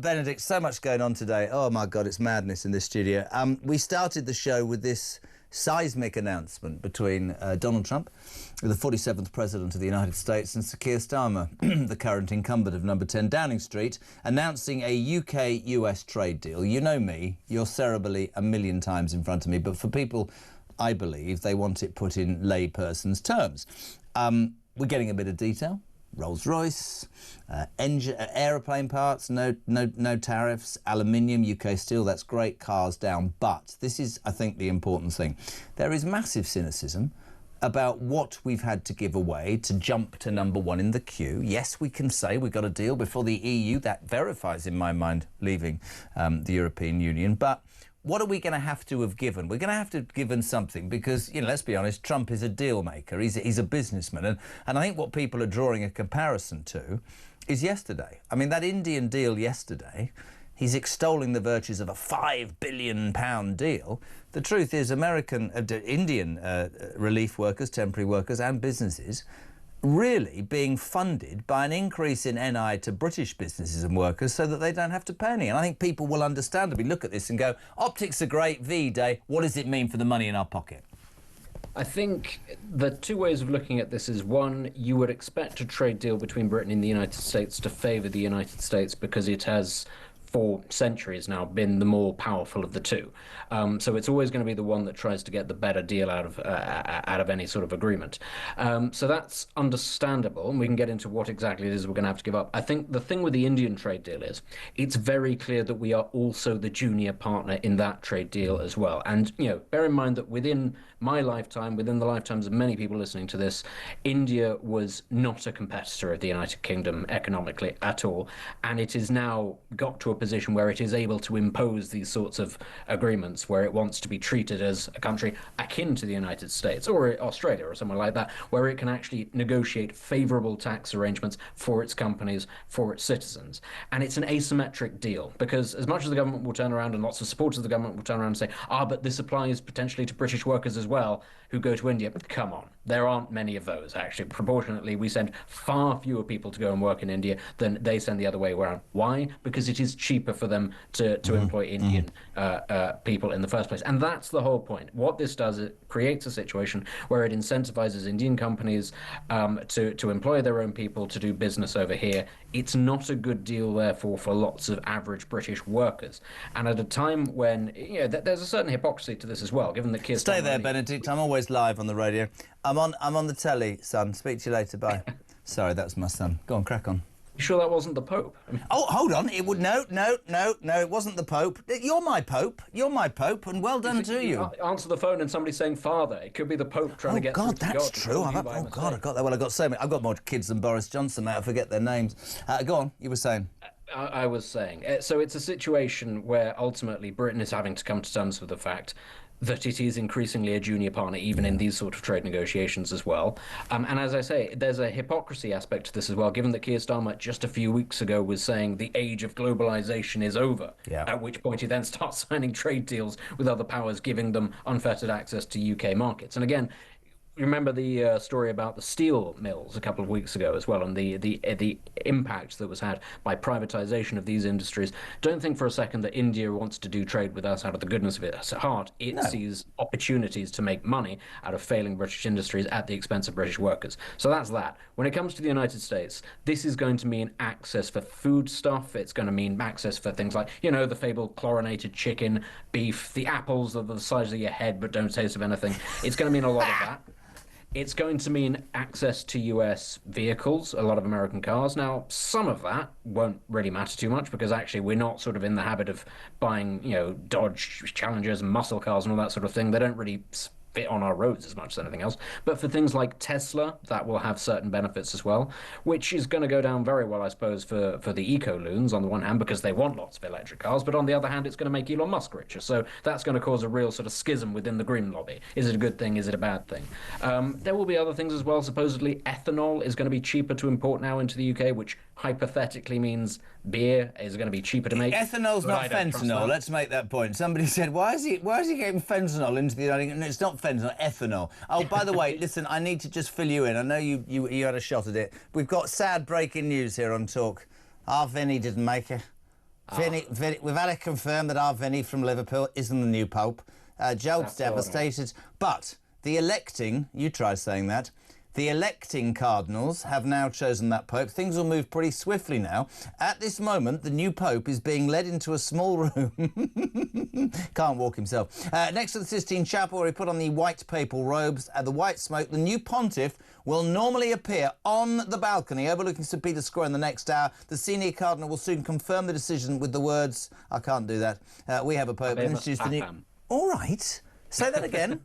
Benedict, so much going on today. Oh, my God, it's madness in this studio. We started the show with this seismic announcement between Donald Trump, the 47th President of the United States, and Sir Keir Starmer, the current incumbent of number 10 Downing Street, announcing a UK-US trade deal. You know me, you're cerebrally a million times in front of me, but for people, I believe, they want it put in layperson's terms. We're getting a bit of detail. Rolls-Royce, aeroplane parts, no tariffs, aluminium, UK steel, that's great, cars down. But this is, I think, the important thing. There is massive cynicism about what we've had to give away to jump to number one in the queue. Yes, we can say we got a deal before the EU. That verifies, in my mind, leaving the European Union. But what are we going to have given? We're going to have to have given something because, you know, let's be honest, Trump is a deal maker. He's a businessman. And I think what people are drawing a comparison to is yesterday. I mean, that Indian deal yesterday, he's extolling the virtues of a £5 billion deal. The truth is Indian relief workers, temporary workers and businesses really being funded by an increase in NI to British businesses and workers so that they don't have to pay any. And I think people will understandably look at this and go, optics are great, V-Day, what does it mean for the money in our pocket? I think the two ways of looking at this is, one, you would expect a trade deal between Britain and the United States to favour the United States because it has for centuries now been the more powerful of the two. So it's always going to be the one that tries to get the better deal out of any sort of agreement. So that's understandable, and we can get into what exactly it is we're going to have to give up. I think the thing with the Indian trade deal is it's very clear that we are also the junior partner in that trade deal as well. And, you know, bear in mind that within my lifetime, within the lifetimes of many people listening to this, India was not a competitor of the United Kingdom economically at all, and it has now got to a position where it is able to impose these sorts of agreements where it wants to be treated as a country akin to the United States or Australia or somewhere like that, where it can actually negotiate favourable tax arrangements for its companies, for its citizens. And it's an asymmetric deal because as much as the government will turn around and lots of supporters of the government will turn around and say, but this applies potentially to British workers as well who go to India. Come on, there aren't many of those, actually. Proportionately, we send far fewer people to go and work in India than they send the other way around. Why? Because it is cheaper for them to employ Indian people in the first place. And that's the whole point. What this does, it creates a situation where it incentivizes Indian companies to employ their own people to do business over here. It's not a good deal, therefore, for lots of average British workers. And at a time when, you know, there's a certain hypocrisy to this as well, given that Keir Starmer... Stay there, Benedict. I'm always live on the radio. I'm on the telly, son. Speak to you later. Bye. Sorry, that was my son. Go on, crack on. You sure that wasn't the Pope? Oh, hold on. It would no. It wasn't the Pope. You're my Pope. You're my Pope, and well done to you. Answer the phone and somebody's saying Father. It could be the Pope trying to get. God, that's true. Oh God, I got that. Well, I got so many. I've got more kids than Boris Johnson, mate. I forget their names. Go on. You were saying. I was saying. So it's a situation where ultimately Britain is having to come to terms with the fact that it is increasingly a junior partner, even in these sort of trade negotiations as well. And as I say, there's a hypocrisy aspect to this as well, given that Keir Starmer just a few weeks ago was saying the age of globalization is over, at which point he then starts signing trade deals with other powers, giving them unfettered access to UK markets. And again, remember the story about the steel mills a couple of weeks ago as well, and the impact that was had by privatization of these industries. Don't think for a second that India wants to do trade with us out of the goodness of its heart. It sees opportunities to make money out of failing British industries at the expense of British workers. So that's that. When it comes to the United States, this is going to mean access for food stuff. It's going to mean access for things like, you know, the fabled chlorinated chicken, beef, the apples that are the size of your head but don't taste of anything. It's going to mean a lot of that. It's going to mean access to US vehicles, a lot of American cars. Now, some of that won't really matter too much because actually we're not sort of in the habit of buying, you know, Dodge Challengers and muscle cars and all that sort of thing. They don't really fit on our roads as much as anything else. But for things like Tesla, that will have certain benefits as well, which is going to go down very well, I suppose, for the eco-loons on the one hand, because they want lots of electric cars, but on the other hand, it's going to make Elon Musk richer. So that's going to cause a real sort of schism within the green lobby. Is it a good thing? Is it a bad thing? There will be other things as well. Supposedly, ethanol is going to be cheaper to import now into the UK, which hypothetically means beer is going to be cheaper to make. Ethanol's not fentanyl. Let's make that point. Somebody said, why is he getting fentanyl into the United Kingdom? No, it's not fentanyl, ethanol. Oh, by the way, listen, I need to just fill you in. I know you had a shot at it. We've got sad breaking news here on Talk. Our Vinny didn't make it. Vinny, we've had it confirmed that our Vinny from Liverpool isn't the new Pope. Job's devastated. But the electing, you try saying that, the electing cardinals have now chosen that Pope. Things will move pretty swiftly now. At this moment, the new Pope is being led into a small room. Can't walk himself. Next to the Sistine Chapel, where he put on the white papal robes and the white smoke, the new pontiff will normally appear on the balcony overlooking St. Peter's Square in the next hour. The senior cardinal will soon confirm the decision with the words, I can't do that, we have a Pope. Introduce the new... All right. Say that again.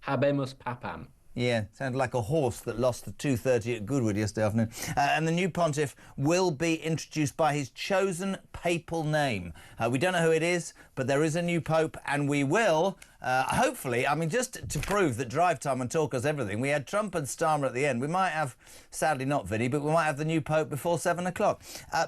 Habemus Papam. Yeah, sounded like a horse that lost the 2:30 at Goodwood yesterday afternoon. And the new pontiff will be introduced by his chosen papal name. We don't know who it is, but there is a new pope, and we will, hopefully, I mean, just to prove that Drive Time and Talk us everything, we had Trump and Starmer at the end. We might have, sadly not Vinny, but we might have the new pope before 7 o'clock.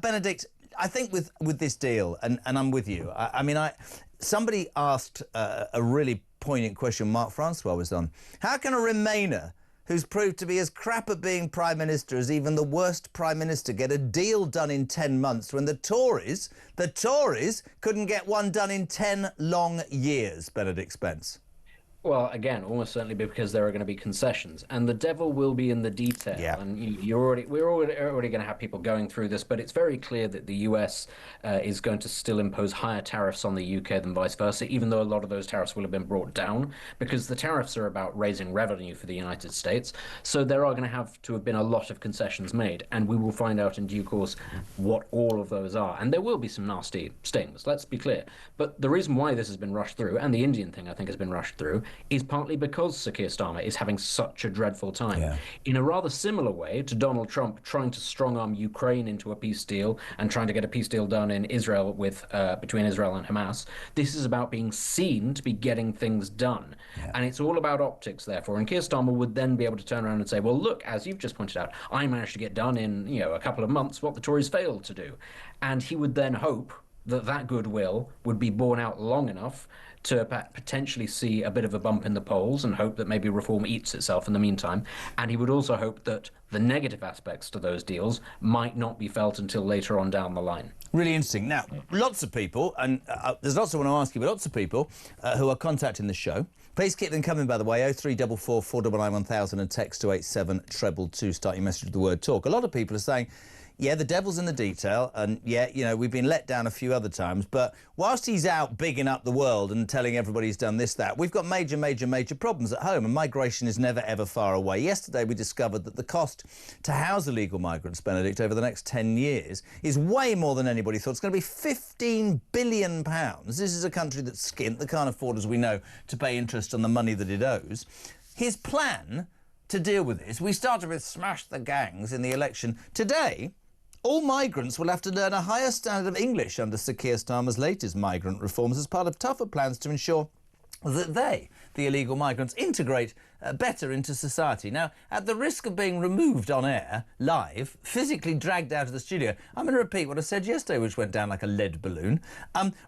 Benedict, I think with this deal, and I'm with you, somebody asked a really poignant question Mark Francois was on. How can a Remainer who's proved to be as crap at being Prime Minister as even the worst Prime Minister get a deal done in 10 months when the Tories couldn't get one done in 10 long years, Benedict Spence? Well, again, almost certainly because there are going to be concessions, and the devil will be in the detail. Yeah. And we're already going to have people going through this, but it's very clear that the US is going to still impose higher tariffs on the UK than vice versa, even though a lot of those tariffs will have been brought down, because the tariffs are about raising revenue for the United States. So there are going to have been a lot of concessions made, and we will find out in due course what all of those are. And there will be some nasty stings, let's be clear. But the reason why this has been rushed through, and the Indian thing I think has been rushed through, is partly because Sir Keir Starmer is having such a dreadful time. Yeah. In a rather similar way to Donald Trump trying to strong-arm Ukraine into a peace deal and trying to get a peace deal done in Israel between Israel and Hamas, this is about being seen to be getting things done. Yeah. And it's all about optics, therefore. And Keir Starmer would then be able to turn around and say, well, look, as you've just pointed out, I managed to get done in a couple of months what the Tories failed to do. And he would then hope that goodwill would be borne out long enough to potentially see a bit of a bump in the polls and hope that maybe reform eats itself in the meantime. And he would also hope that the negative aspects to those deals might not be felt until later on down the line. Really interesting. Now, lots of people, and there's lots I want to ask you, but lots of people who are contacting the show. Please keep them coming, by the way, 0344 499 1000 and text to 87222. Start your message with the word talk. A lot of people are saying, yeah, the devil's in the detail, and yeah, we've been let down a few other times, but whilst he's out bigging up the world and telling everybody he's done this, that, we've got major problems at home, and migration is never, ever far away. Yesterday, we discovered that the cost to house illegal migrants, Benedict, over the next 10 years is way more than anybody thought. It's going to be £15 billion. This is a country that's skint, that can't afford, as we know, to pay interest on the money that it owes. His plan to deal with this, we started with smash the gangs in the election. Today, all migrants will have to learn a higher standard of English under Sir Keir Starmer's latest migrant reforms as part of tougher plans to ensure that they, the illegal migrants, integrate better into society. Now, at the risk of being removed on air, live, physically dragged out of the studio, I'm going to repeat what I said yesterday, which went down like a lead balloon.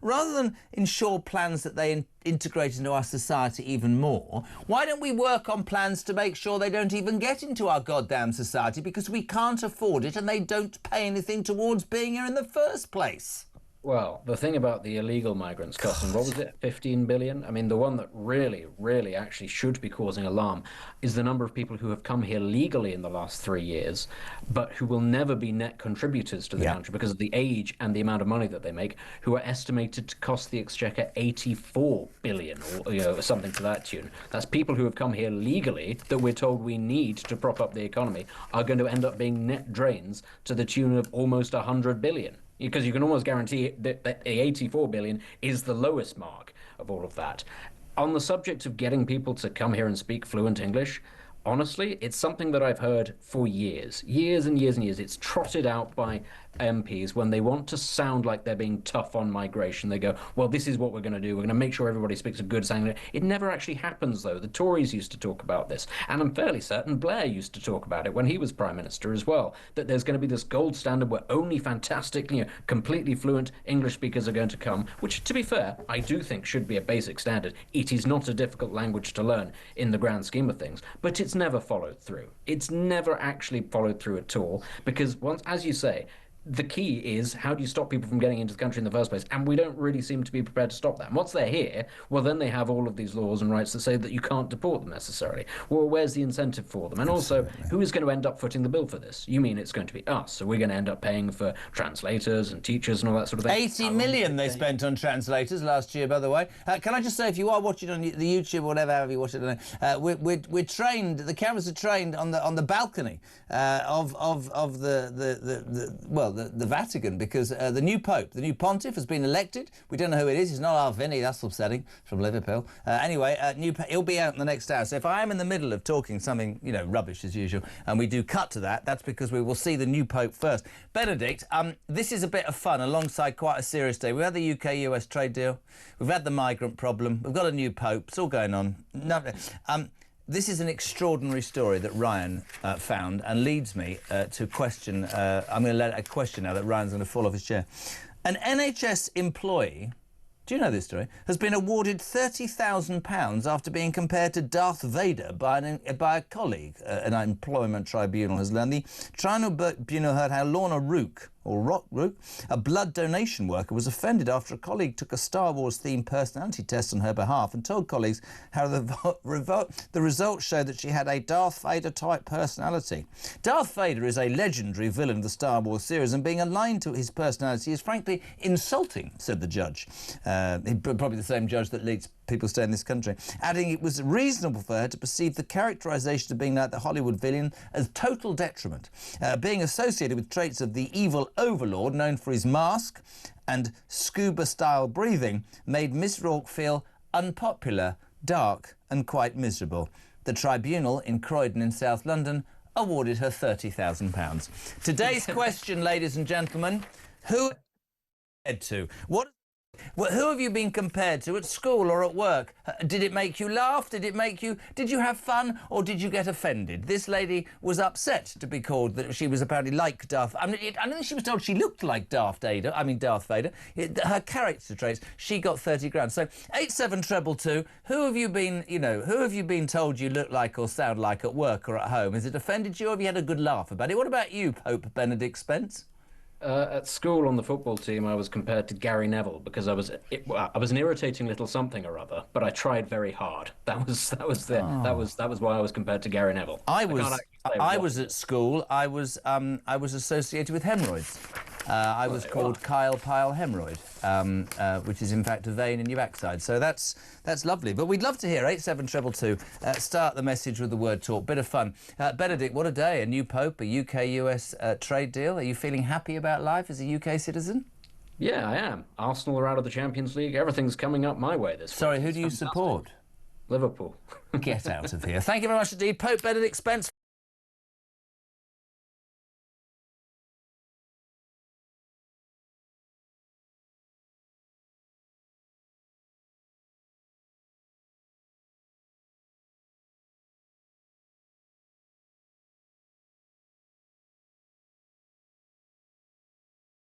Rather than ensure plans that they integrate into our society even more, why don't we work on plans to make sure they don't even get into our goddamn society because we can't afford it and they don't pay anything towards being here in the first place? Well, the thing about the illegal migrants costing, what was it, 15 billion? I mean, the one that really actually should be causing alarm is the number of people who have come here legally in the last 3 years, but who will never be net contributors to the country because of the age and the amount of money that they make, who are estimated to cost the Exchequer 84 billion, or something to that tune. That's people who have come here legally that we're told we need to prop up the economy are going to end up being net drains to the tune of almost 100 billion. Because you can almost guarantee that the 84 billion is the lowest mark of all of that. On the subject of getting people to come here and speak fluent English, honestly, it's something that I've heard for years and years and years. It's trotted out by MPs when they want to sound like they're being tough on migration. They go, well, this is what we're going to do. We're going to make sure everybody speaks a good English. It never actually happens, though. The Tories used to talk about this, and I'm fairly certain Blair used to talk about it when he was Prime Minister as well, that there's going to be this gold standard where only fantastic, completely fluent English speakers are going to come, which, to be fair, I do think should be a basic standard. It is not a difficult language to learn in the grand scheme of things, but it's never followed through. It's never actually followed through at all, because once, as you say, the key is, how do you stop people from getting into the country in the first place? And we don't really seem to be prepared to stop that. And once they're here, well, then they have all of these laws and rights that say that you can't deport them necessarily. Well, where's the incentive for them? And also, who is going to end up footing the bill for this? You mean it's going to be us? So we're going to end up paying for translators and teachers and all that sort of thing. 80 million they spent on translators last year, by the way. Can I just say, if you are watching on the YouTube or whatever, however you watch it, we're trained. The cameras are trained on the balcony of the Vatican, because the new Pope, the new Pontiff, has been elected. We don't know who it is. He's not our Vinny. That's upsetting, from Liverpool. Anyway, he'll be out in the next hour. So if I am in the middle of talking something, rubbish as usual, and we do cut to that, that's because we will see the new Pope first. Benedict, this is a bit of fun alongside quite a serious day. We've had the UK-US trade deal. We've had the migrant problem. We've got a new Pope. It's all going on. This is an extraordinary story that Ryan found, and leads me to question. I'm going to let a question now that Ryan's going to fall off his chair. An NHS employee, do you know this story, has been awarded £30,000 after being compared to Darth Vader by a colleague. An employment tribunal has learned. The tribunal heard how Lorna Rook, a blood donation worker, was offended after a colleague took a Star Wars-themed personality test on her behalf and told colleagues how the results showed that she had a Darth Vader-type personality. Darth Vader is a legendary villain of the Star Wars series, and being aligned to his personality is frankly insulting, said the judge. Probably the same judge that lets people stay in this country, adding it was reasonable for her to perceive the characterisation of being like the Hollywood villain as total detriment. Being associated with traits of the evil overlord known for his mask and scuba-style breathing made Miss Rourke feel unpopular, dark and quite miserable. The tribunal in Croydon in South London awarded her £30,000. Today's question, ladies and gentlemen, who who have you been compared to at school or at work? Did it make you laugh? Did you have fun, or did you get offended? This lady was upset to be called that she was apparently like Darth. I don't think she was told she looked like Darth Vader. Her character traits. She got 30 grand. So 87222. Who have you been? Who have you been told you look like or sound like at work or at home? Has it offended you, or have you had a good laugh about it? What about you, Pope Benedict Spence? At school on the football team, I was compared to Gary Neville because I was an irritating little something or other, but I tried very hard. That was why I was compared to Gary Neville. I was at school. I was associated with hemorrhoids. I was called Kyle Pyle Hemorrhoid, which is in fact a vein in your backside. So that's lovely. But we'd love to hear 87222. Start the message with the word talk. Bit of fun. Benedict, what a day! A new Pope, a UK-US trade deal. Are you feeling happy about life as a UK citizen? Yeah, I am. Arsenal are out of the Champions League. Everything's coming up my way this week. Sorry, who do you support? Liverpool. Get out of here. Thank you very much indeed, Pope Benedict Spence.